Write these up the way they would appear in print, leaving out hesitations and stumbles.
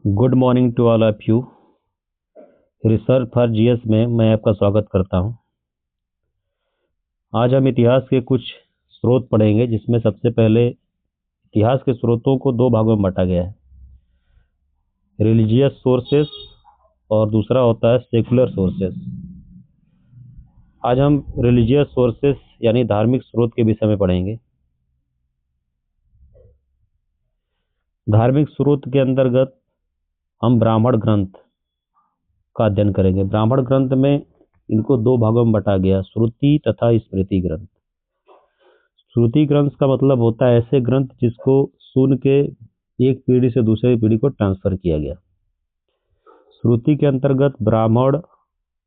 Good morning to all of you. Research for GS में मैं आपका स्वागत करता हूं। आज हम इतिहास के कुछ स्रोत पढ़ेंगे, जिसमें सबसे पहले इतिहास के स्रोतों को दो भागों में बांटा गया है, रिलीजियस सोर्सेस और दूसरा होता है सेकुलर सोर्सेस। आज हम रिलीजियस सोर्सेस यानी धार्मिक स्रोत के विषय में पढ़ेंगे। धार्मिक स्रोत के अंतर्गत हम ब्राह्मण ग्रंथ का अध्ययन करेंगे। ब्राह्मण ग्रंथ में इनको दो भागों में बांटा गया, श्रुति तथा स्मृति ग्रंथ। श्रुति ग्रंथ का मतलब होता है ऐसे ग्रंथ जिसको सुन के एक पीढ़ी से दूसरी पीढ़ी को ट्रांसफर किया गया। श्रुति के अंतर्गत ब्राह्मण,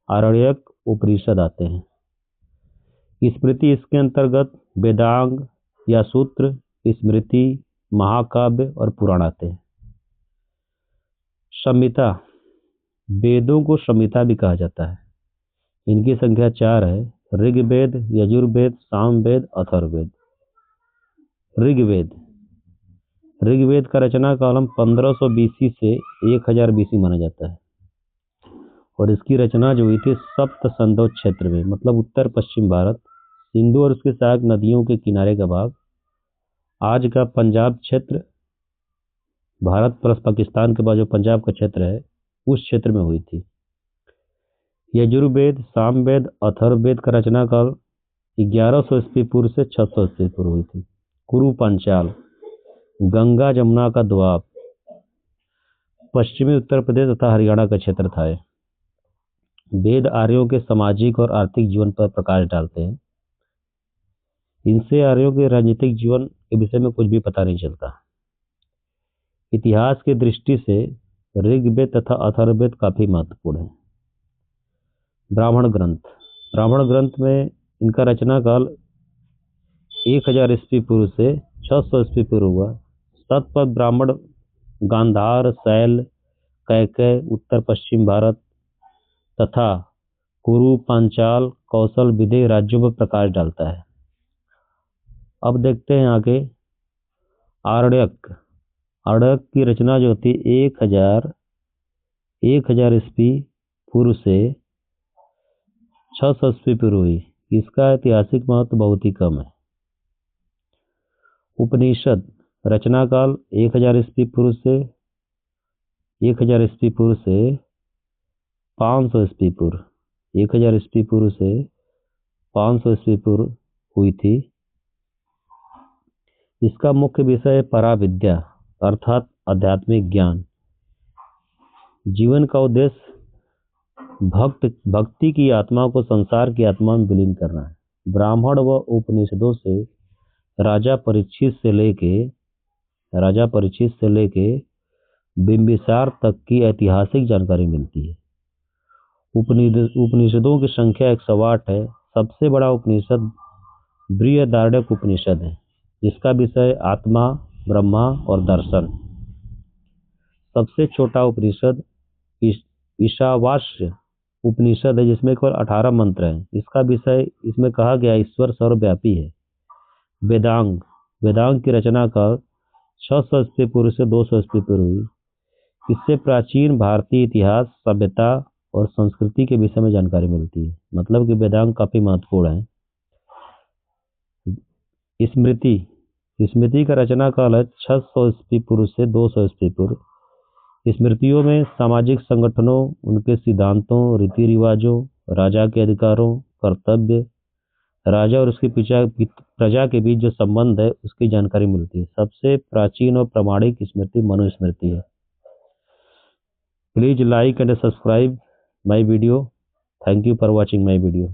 आरण्यक, उपनिषद आते हैं। स्मृति इसके अंतर्गत वेदांग या सूत्र, स्मृति, महाकाव्य और पुराण आते हैं। संहिता, वेदों को संहिता भी कहा जाता है। इनकी संख्या 4 है, ऋग्वेद, यजुर्वेद, सामवेद, अथर्ववेद। ऋग्वेद का रचना कालम 1500 बीसी से 1000 बीसी माना जाता है और इसकी रचना जो हुई थी सप्त संदोच क्षेत्र में, मतलब उत्तर पश्चिम भारत, सिंधु और उसके सहायक नदियों के किनारे का भाग, आज का पंजाब क्षेत्र, भारत प्लस पाकिस्तान के बाद जो पंजाब का क्षेत्र है उस क्षेत्र में हुई थी। यजुर्वेद, सामवेद, अथर्ववेद का रचना काल 1100 ईस्वी पूर्व से 600 ईस्वी पूर्व हुई थी। कुरु पांचाल, गंगा जमुना का द्वाब, पश्चिमी उत्तर प्रदेश तथा हरियाणा का क्षेत्र था। वेद आर्यों के सामाजिक और आर्थिक जीवन पर प्रकाश डालते हैं। इनसे आर्यों के राजनीतिक जीवन के विषय में कुछ भी पता नहीं चलता। इतिहास की दृष्टि से ऋग्वेद तथा अथर्ववेद काफी महत्वपूर्ण है। ब्राह्मण ग्रंथ में इनका रचना काल 1000 ईस्वी पूर्व से 600 ईस्वी पूर्व हुआ। सतपथ ब्राह्मण गांधार, शैल, कैकय, उत्तर पश्चिम भारत तथा कुरु, पांचाल, कौशल, विदेह राज्यों पर प्रकाश डालता है। अब देखते हैं आगे आरण्यक की रचना जो थी 1000 ईस्वी पूर्व से 600 ईस्वी पूर्व हुई। इसका ऐतिहासिक महत्व बहुत ही कम है। उपनिषद रचना काल 1000 ईस्वी पूर्व से 500 ईस्वी पूर्व 1000 ईस्वी पूर्व से 500 ईस्वी पूर्व हुई थी। इसका मुख्य विषय है पराविद्या अर्थात आध्यात्मिक ज्ञान। जीवन का उद्देश्य भक्ति की आत्मा को संसार की आत्मा में विलीन करना है। ब्राह्मण व उपनिषदों से राजा परीक्षित से लेके बिंबिसार तक की ऐतिहासिक जानकारी मिलती है। उपनिषदों की संख्या 108 है। सबसे बड़ा उपनिषद बृहदारण्यक उपनिषद है, जिसका विषय आत्मा, ब्रह्मा और दर्शन। सबसे छोटा उपनिषद ईशावास्य उपनिषद है, जिसमें केवल 18 मंत्र हैं। इसका विषय इसमें कहा गया ईश्वर सर्वव्यापी है। वेदांग की रचना का 600 ईस्वी पूर्व से 200 ईस्वी पूर्व हुई। इससे प्राचीन भारतीय इतिहास, सभ्यता और संस्कृति के विषय में जानकारी मिलती है। मतलब कि वेदांग काफी महत्वपूर्ण है। स्मृति का रचना काल है 600 ईस्वी पूर्व से 200 ईस्वी पूर्व। स्मृतियों में सामाजिक संगठनों, उनके सिद्धांतों, रीति रिवाजों, राजा के अधिकारों, कर्तव्य, राजा और उसकी प्रजा के बीच जो संबंध है उसकी जानकारी मिलती है। सबसे प्राचीन और प्रामाणिक स्मृति मनुस्मृति है। Please like and subscribe my video. Thank you for watching my video.